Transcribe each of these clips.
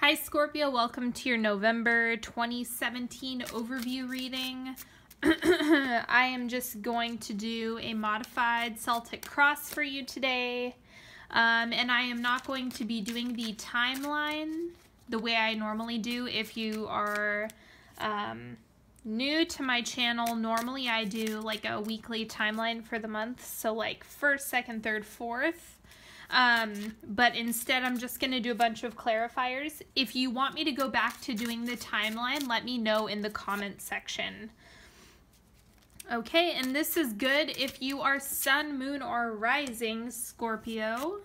Hi Scorpio, welcome to your November 2017 overview reading. I am just going to do a modified Celtic cross for you today. And I am not going to be doing the timeline the way I normally do. If you are new to my channel, normally I do like a weekly timeline for the month. So like 1st, 2nd, 3rd, 4th. But instead I'm just going to do a bunch of clarifiers. If you want me to go back to doing the timeline, let me know in the comment section. Okay, and this is good if you are sun, moon, or rising Scorpio.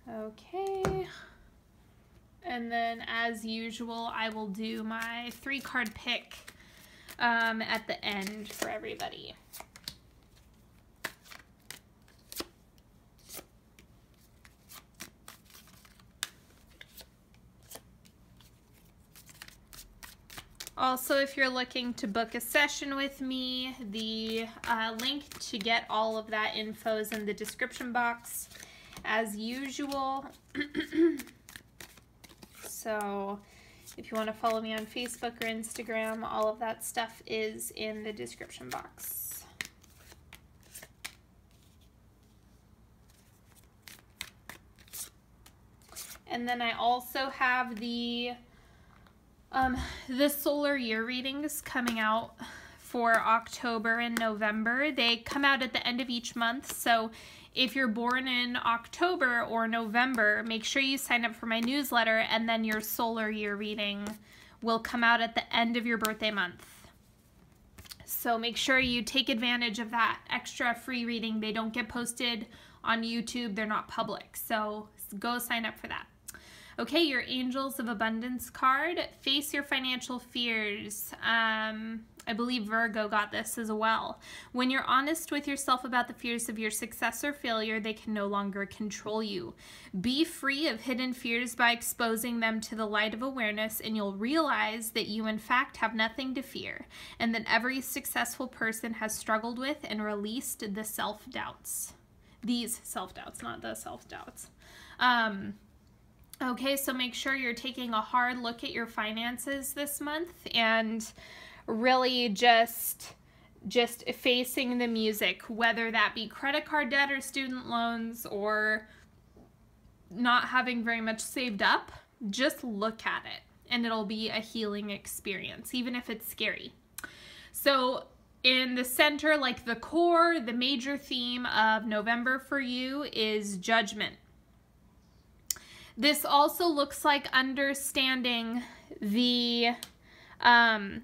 Okay. And then, as usual, I will do my 3-card pick at the end for everybody. Also, if you're looking to book a session with me, the link to get all of that info is in the description box, as usual. So if you want to follow me on Facebook or Instagram, all of that stuff is in the description box. And then I also have the solar year readings coming out for October and November. They come out at the end of each month, so if you're born in October or November, make sure you sign up for my newsletter, and then your solar year reading will come out at the end of your birthday month. So make sure you take advantage of that extra free reading. They don't get posted on YouTube. They're not public. So go sign up for that. Okay, your Angels of Abundance card. Face your financial fears. I believe Virgo got this as well. When you're honest with yourself about the fears of your success or failure, they can no longer control you. Be free of hidden fears by exposing them to the light of awareness, and you'll realize that you in fact have nothing to fear, and that every successful person has struggled with and released the self-doubts. These self-doubts, not the self-doubts. Okay, so make sure you're taking a hard look at your finances this month and really just facing the music, whether that be credit card debt or student loans or not having very much saved up. Just look at it and it'll be a healing experience, even if it's scary. So in the center, like the core, the major theme of November for you is judgment. This also looks like understanding the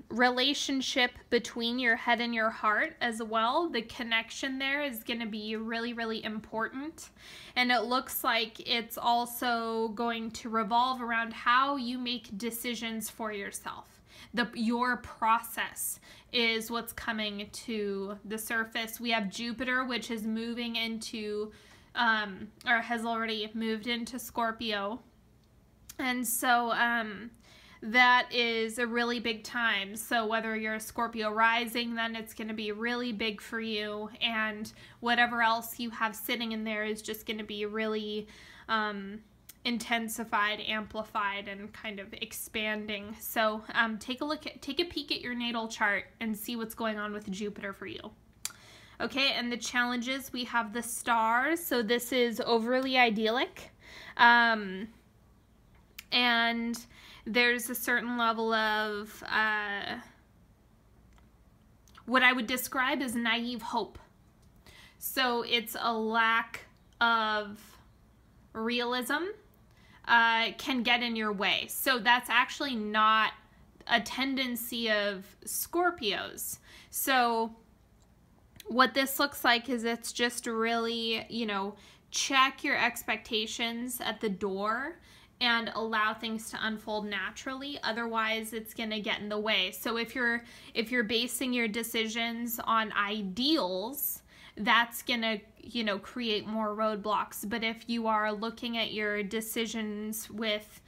relationship between your head and your heart as well. The connection there is going to be really, really important. And it looks like it's also going to revolve around how you make decisions for yourself. Your process is what's coming to the surface. We have Jupiter, which is moving into or has already moved into Scorpio. And so that is a really big time. So whether you're a Scorpio rising, then it's going to be really big for you. And whatever else you have sitting in there is just going to be really intensified, amplified, and kind of expanding. So take a peek at your natal chart and see what's going on with Jupiter for you. Okay, and the challenges, we have the stars. So this is overly idyllic. And there's a certain level of what I would describe as naive hope. So it's a lack of realism can get in your way. So that's actually not a tendency of Scorpios. So what this looks like is it's just really, you know, check your expectations at the door and allow things to unfold naturally. Otherwise, it's going to get in the way. So if you're basing your decisions on ideals, that's going to, you know, create more roadblocks. But if you are looking at your decisions with,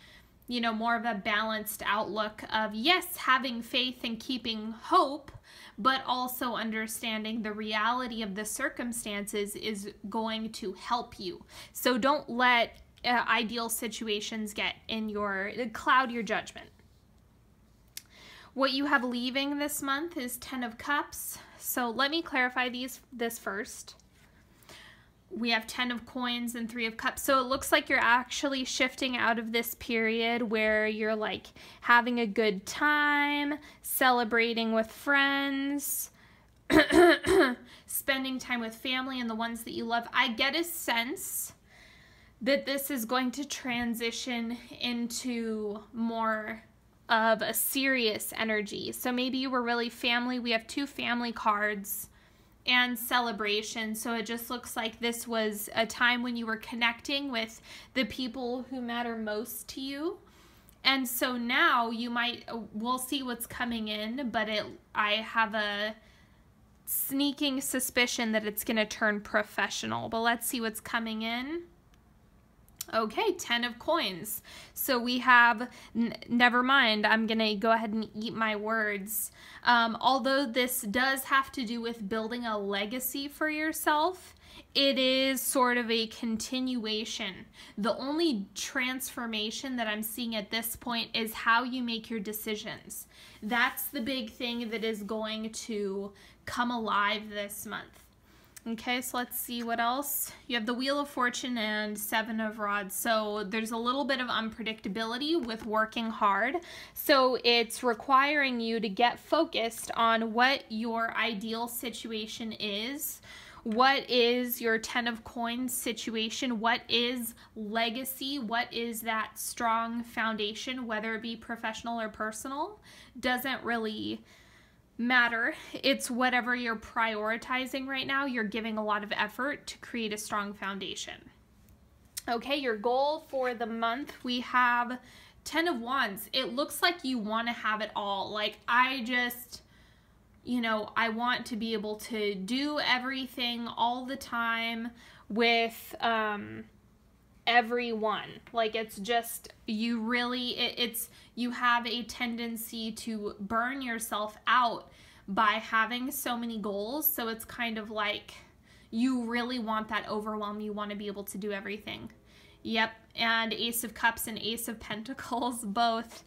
you know, more of a balanced outlook of, yes, having faith and keeping hope, but also understanding the reality of the circumstances is going to help you. So don't let ideal situations get in cloud your judgment. What you have leaving this month is 10 of Cups. So let me clarify this first. We have 10 of Coins and 3 of Cups. So it looks like you're actually shifting out of this period where you're like having a good time, celebrating with friends, spending time with family and the ones that you love. I get a sense that this is going to transition into more of a serious energy. So maybe you were really family. We have 2 family cards and celebration. So it just looks like this was a time when you were connecting with the people who matter most to you. And so now we'll see what's coming in, but I have a sneaking suspicion that it's going to turn professional. But let's see what's coming in. Okay, 10 of Coins. So we have, never mind, I'm going to go ahead and eat my words. Although this does have to do with building a legacy for yourself, it is sort of a continuation. The only transformation that I'm seeing at this point is how you make your decisions. That's the big thing that is going to come alive this month. Okay, so let's see what else. You have the Wheel of Fortune and 7 of Rods. So there's a little bit of unpredictability with working hard. So it's requiring you to get focused on what your ideal situation is. What is your 10 of Coins situation? What is legacy? What is that strong foundation, whether it be professional or personal? Doesn't really matter. It's whatever you're prioritizing right now. You're giving a lot of effort to create a strong foundation. Okay, your goal for the month, we have 10 of Wands. It looks like you want to have it all. Like, I just, you know, I want to be able to do everything all the time with everyone. Like, it's just, you really, you have a tendency to burn yourself out by having so many goals. So it's kind of like you really want that overwhelm. You want to be able to do everything. Yep. And Ace of Cups and Ace of Pentacles both.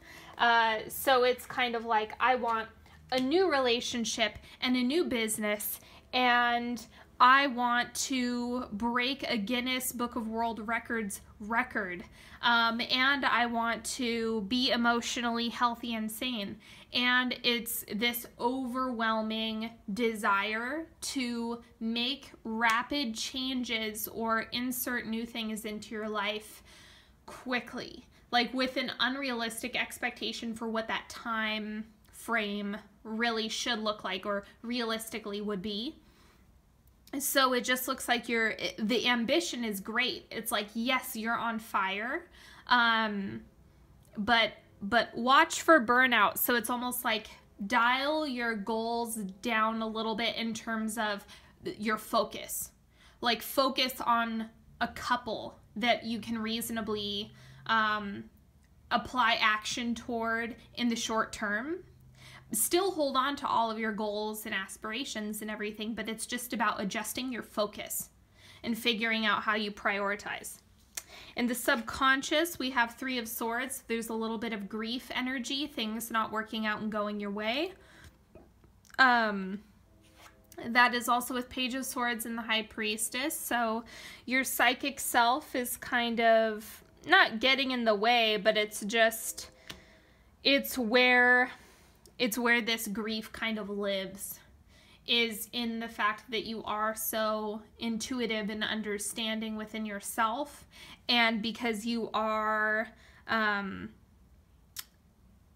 So it's kind of like, I want a new relationship and a new business, and I want to break a Guinness Book of World Records record, and I want to be emotionally healthy and sane. And it's this overwhelming desire to make rapid changes or insert new things into your life quickly, like with an unrealistic expectation for what that time frame really should look like or realistically would be. So it just looks like the ambition is great. It's like, yes, you're on fire, but watch for burnout. So it's almost like dial your goals down a little bit in terms of your focus. Like, focus on a couple that you can reasonably apply action toward in the short term. Still hold on to all of your goals and aspirations and everything, but it's just about adjusting your focus and figuring out how you prioritize. In the subconscious, we have 3 of Swords. There's a little bit of grief energy, things not working out and going your way. That is also with Page of Swords and the High Priestess. So your psychic self is kind of not getting in the way, but it's where this grief kind of lives, is in the fact that you are so intuitive and understanding within yourself, and because you are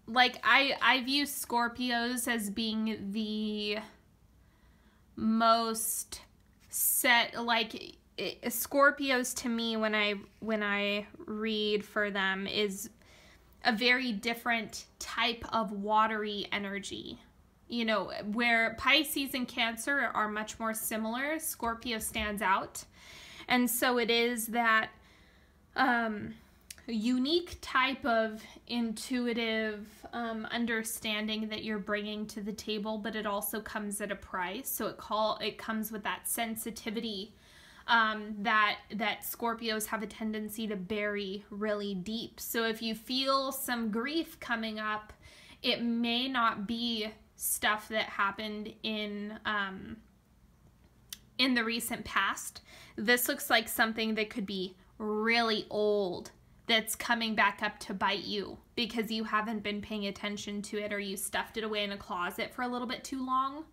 like, I view Scorpios as being the most set, like, Scorpios to me, when I read for them, is a very different type of watery energy. You know, where Pisces and Cancer are much more similar, Scorpio stands out. And so it is that unique type of intuitive understanding that you're bringing to the table, but it also comes at a price. So it comes with that sensitivity that Scorpios have a tendency to bury really deep. So if you feel some grief coming up, it may not be stuff that happened in the recent past. This looks like something that could be really old that's coming back up to bite you because you haven't been paying attention to it, or you stuffed it away in a closet for a little bit too long.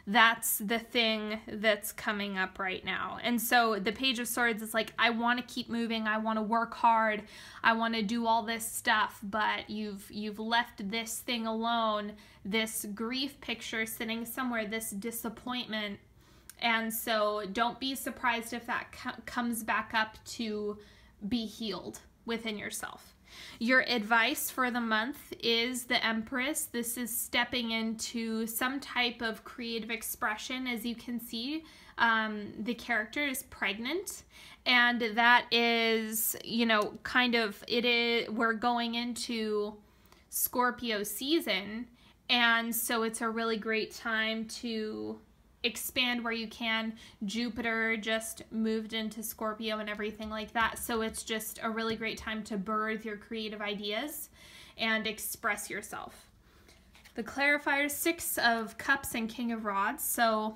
That's the thing that's coming up right now. And so the Page of Swords is like, I want to keep moving. I want to work hard. I want to do all this stuff, but you've left this thing alone, this grief picture sitting somewhere, this disappointment. And so don't be surprised if that comes back up to be healed within yourself. Your advice for the month is the Empress. This is stepping into some type of creative expression. As you can see, the character is pregnant, and that is, you know, kind of, we're going into Scorpio season, and so it's a really great time to expand where you can. Jupiter just moved into Scorpio and everything like that, so it's just a really great time to birth your creative ideas and express yourself. The clarifiers, 6 of Cups and King of Rods. So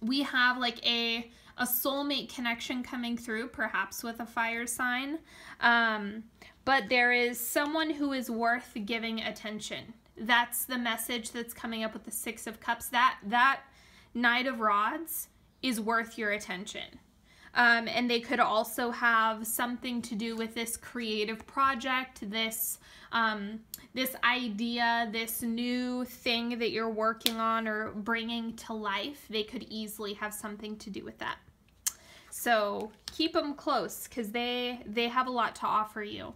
we have like a soulmate connection coming through, perhaps with a fire sign, but there is someone who is worth giving attention. That's the message that's coming up with the 6 of Cups. That Knight of Rods is worth your attention. And they could also have something to do with this creative project, this idea, this new thing that you're working on or bringing to life. They could easily have something to do with that. So keep them close because they have a lot to offer you.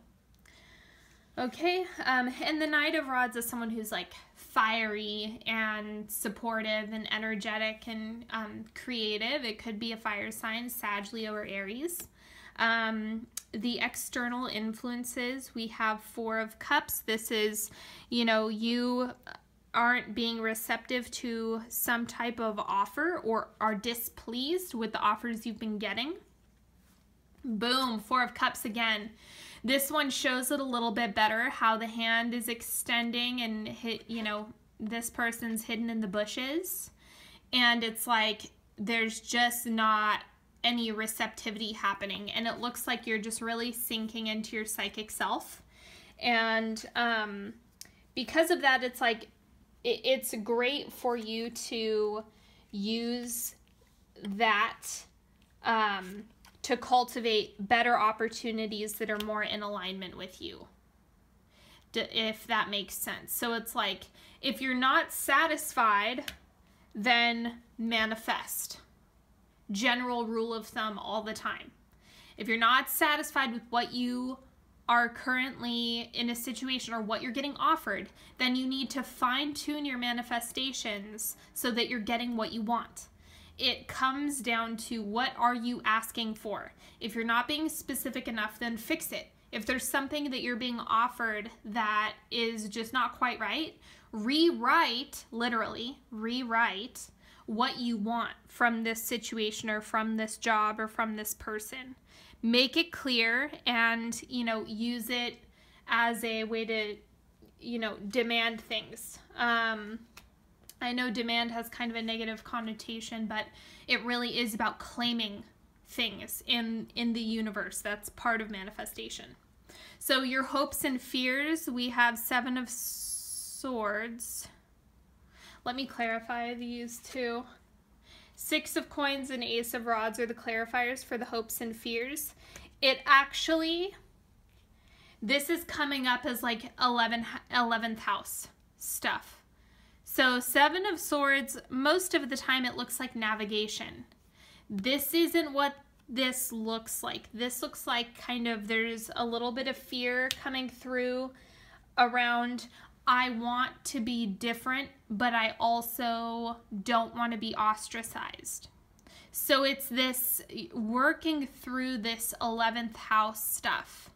Okay, and the Knight of Rods is someone who's like fiery and supportive and energetic and creative. It could be a fire sign, Sag, Leo, or Aries. The external influences, we have 4 of Cups. This is, you know, you aren't being receptive to some type of offer or are displeased with the offers you've been getting. Boom, 4 of Cups again. This one shows it a little bit better, how the hand is extending and you know, this person's hidden in the bushes. And it's like, there's just not any receptivity happening. And it looks like you're just really sinking into your psychic self. And because of that, it's like, it's great for you to use that to cultivate better opportunities that are more in alignment with you, if that makes sense. So it's like, if you're not satisfied, then manifest. General rule of thumb all the time. If you're not satisfied with what you are currently in a situation or what you're getting offered, then you need to fine-tune your manifestations so that you're getting what you want. It comes down to, what are you asking for? If you're not being specific enough, then fix it. If there's something that you're being offered that is just not quite right, rewrite, literally rewrite what you want from this situation or from this job or from this person. Make it clear and, you know, use it as a way to, you know, demand things. I know demand has kind of a negative connotation, but it really is about claiming things in the universe. That's part of manifestation. So your hopes and fears, we have 7 of Swords. Let me clarify these two. 6 of Coins and Ace of Rods are the clarifiers for the hopes and fears. It actually, this is coming up as like 11th house stuff. So 7 of Swords, most of the time it looks like navigation. This isn't what this looks like. This looks like kind of, there's a little bit of fear coming through around, I want to be different, but I also don't want to be ostracized. So it's this working through this 11th house stuff.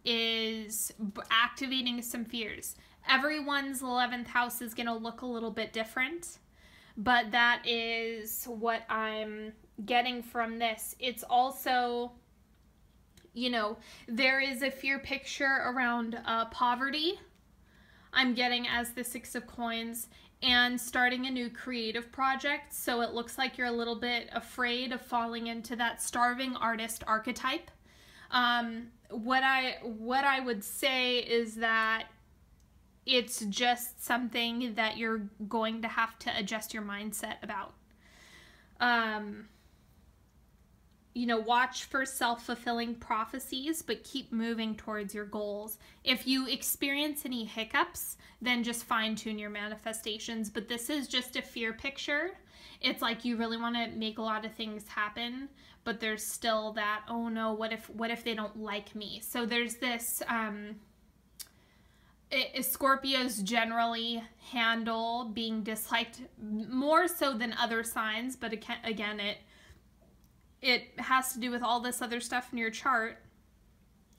is activating some fears. Everyone's 11th house is going to look a little bit different, but that is what I'm getting from this. It's also, you know, there is a fear picture around poverty, I'm getting, as the Six of Coins, and starting a new creative project. So it looks like you're a little bit afraid of falling into that starving artist archetype. What I would say is that it's just something that you're going to have to adjust your mindset about. You know, watch for self-fulfilling prophecies, but keep moving towards your goals. If you experience any hiccups, then just fine-tune your manifestations. But this is just a fear picture. It's like you really want to make a lot of things happen, but there's still that, oh no, what if they don't like me? So there's this, Scorpios generally handle being disliked more so than other signs, but again, it has to do with all this other stuff in your chart.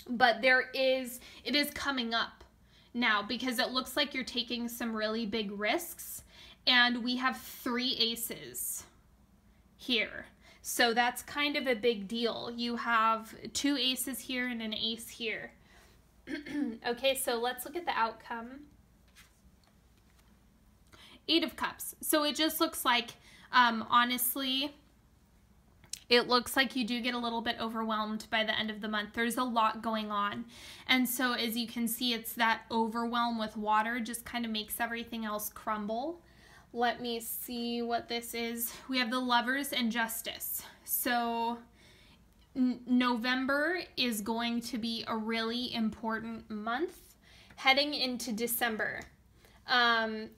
But it is coming up now, because it looks like you're taking some really big risks, and we have 3 aces here. So that's kind of a big deal. You have 2 aces here and an ace here. Okay, so let's look at the outcome. 8 of Cups. So it just looks like, honestly, it looks like you do get a little bit overwhelmed by the end of the month. There's a lot going on. And so as you can see, it's that overwhelm with water just kind of makes everything else crumble. Let me see what this is. We have the Lovers and Justice. So November is going to be a really important month heading into December.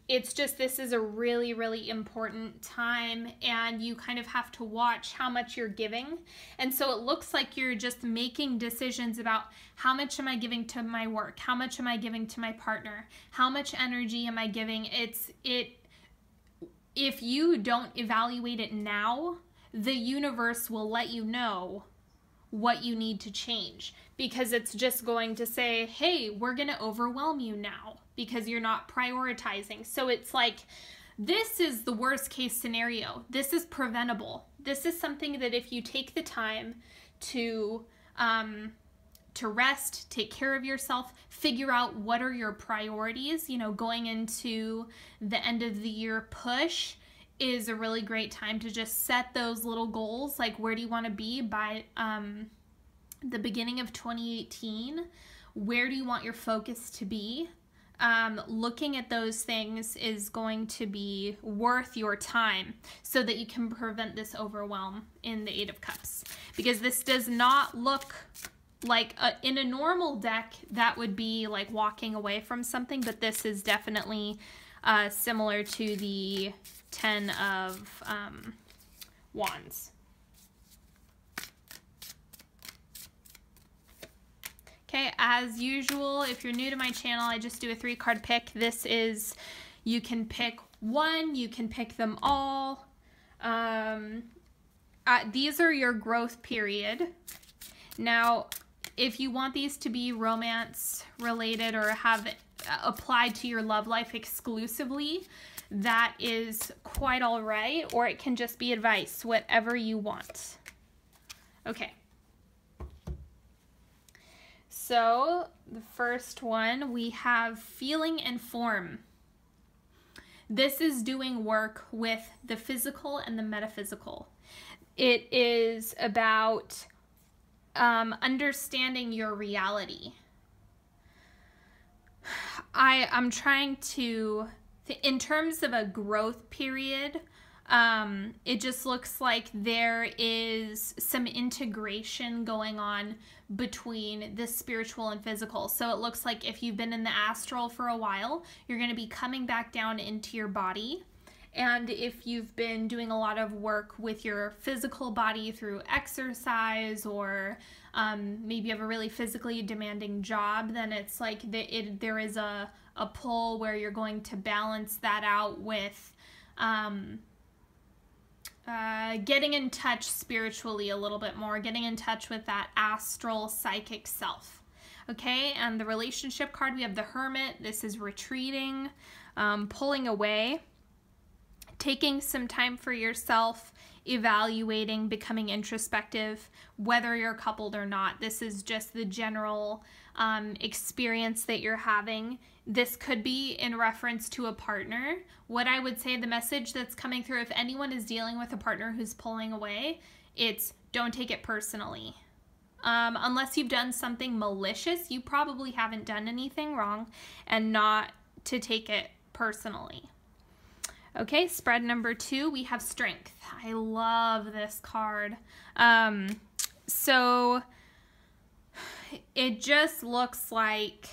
It's just, this is a really, really important time, and you kind of have to watch how much you're giving. And so it looks like you're just making decisions about, how much am I giving to my work? How much am I giving to my partner? How much energy am I giving? If you don't evaluate it now, the universe will let you know what you need to change, because it's just going to say, hey, we're going to overwhelm you now because you're not prioritizing. So it's like, this is the worst case scenario. This is preventable. This is something that if you take the time to rest, take care of yourself, figure out what are your priorities, you know, going into the end of the year push is a really great time to just set those little goals. Like, where do you want to be by the beginning of 2018? Where do you want your focus to be? Looking at those things is going to be worth your time, so that you can prevent this overwhelm in the 8 of Cups. Because this does not look like, in a normal deck, that would be like walking away from something, but this is definitely similar to the 10 of Wands. Okay, as usual, if you're new to my channel, I just do a 3-card pick. This is, you can pick one, you can pick them all. These are your growth period. Now, if you want these to be romance related or have applied to your love life exclusively, that is quite all right, or it can just be advice, whatever you want. Okay. So the first one, we have feeling and form. This is doing work with the physical and the metaphysical. It is about understanding your reality. I'm trying to, in terms of a growth period, it just looks like there is some integration going on between the spiritual and physical. So it looks like if you've been in the astral for a while, you're going to be coming back down into your body. And if you've been doing a lot of work with your physical body through exercise, or maybe you have a really physically demanding job, then it's like there is a pull where you're going to balance that out with getting in touch spiritually a little bit more, getting in touch with that astral psychic self. Okay, and the relationship card, we have the Hermit. This is retreating, pulling away, taking some time for yourself, evaluating, becoming introspective, whether you're coupled or not. This is just the general experience that you're having. This could be in reference to a partner. What I would say, the message that's coming through, if anyone is dealing with a partner who's pulling away, it's don't take it personally. Unless you've done something malicious, you probably haven't done anything wrong, and not to take it personally. Okay, spread number 2, we have Strength. I love this card. So it just looks like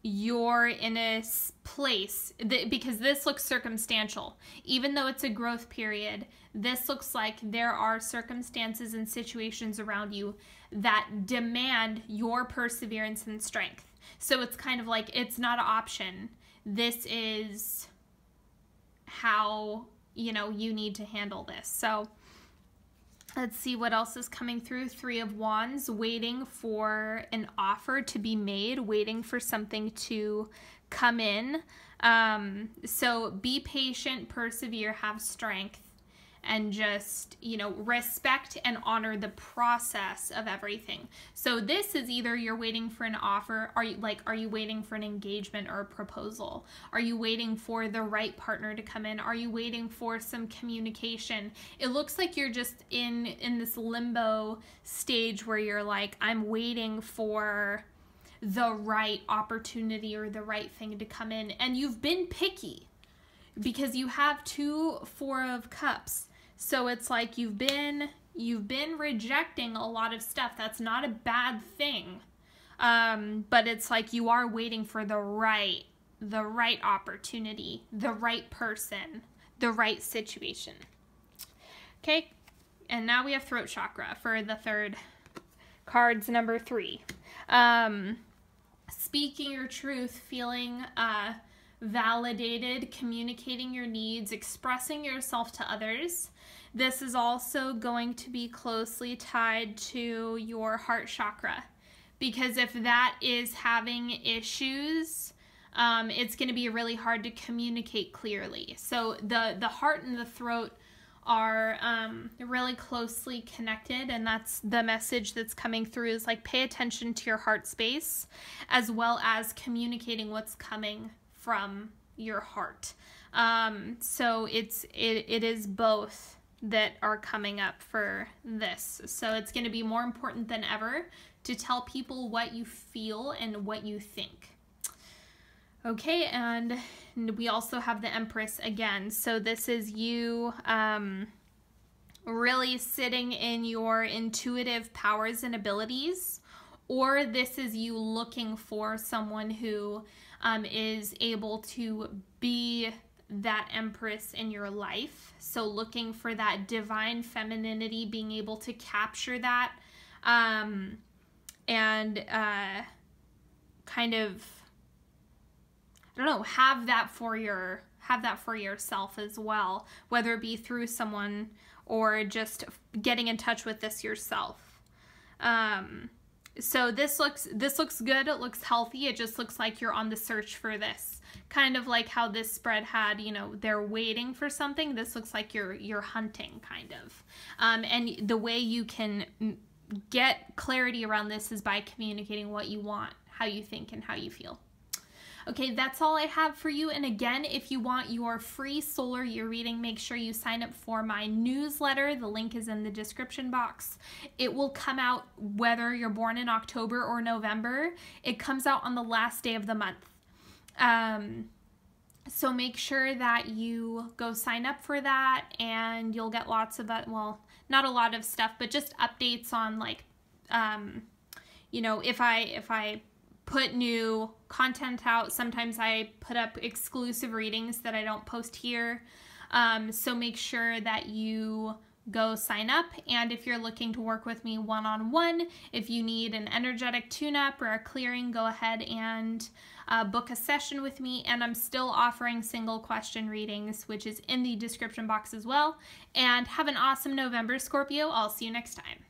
you're in a place, because this looks circumstantial. Even though it's a growth period, this looks like there are circumstances and situations around you that demand your perseverance and strength. So it's kind of like, it's not an option. This is how, you know, you need to handle this. So let's see what else is coming through. 3 of Wands, waiting for an offer to be made, waiting for something to come in. So be patient, persevere, have strength, and just, you know, respect and honor the process of everything. So this is either you're waiting for an offer, are you waiting for an engagement or a proposal? Are you waiting for the right partner to come in? Are you waiting for some communication? It looks like you're just in this limbo stage where you're like, I'm waiting for the right opportunity or the right thing to come in, and you've been picky because you have 2 4 of Cups. So it's like you've been rejecting a lot of stuff. That's not a bad thing. But it's like you are waiting for the right opportunity, the right person, the right situation. Okay, and now we have Throat Chakra for the 3rd. Cards number 3. Speaking your truth, feeling validated, communicating your needs, expressing yourself to others. This is also going to be closely tied to your heart chakra, because if that is having issues, it's going to be really hard to communicate clearly. So the heart and the throat are really closely connected, and that's the message that's coming through, is like pay attention to your heart space as well as communicating what's coming from your heart. So it is both that are coming up for this. So it's going to be more important than ever to tell people what you feel and what you think. Okay, and we also have the Empress again. So this is you really sitting in your intuitive powers and abilities, or this is you looking for someone who is able to be that Empress in your life. So looking for that divine femininity, being able to capture that, and kind of, I don't know, have that for yourself as well, whether it be through someone or just getting in touch with this yourself. So this looks good. It looks healthy. It just looks like you're on the search for this. Kind of like how this spread had, you know, they're waiting for something. This looks like you're hunting, kind of. And the way you can get clarity around this is by communicating what you want, how you think, and how you feel. Okay, that's all I have for you. And again, if you want your free solar year reading, make sure you sign up for my newsletter. The link is in the description box. It will come out whether you're born in October or November. It comes out on the last day of the month. So make sure that you go sign up for that, and you'll get lots of, well, not a lot of stuff, but just updates on, like, you know, if I put new content out, sometimes I put up exclusive readings that I don't post here. So make sure that you go sign up. And if you're looking to work with me one-on-one, if you need an energetic tune-up or a clearing, go ahead and book a session with me. And I'm still offering single question readings, which is in the description box as well. And have an awesome November, Scorpio. I'll see you next time.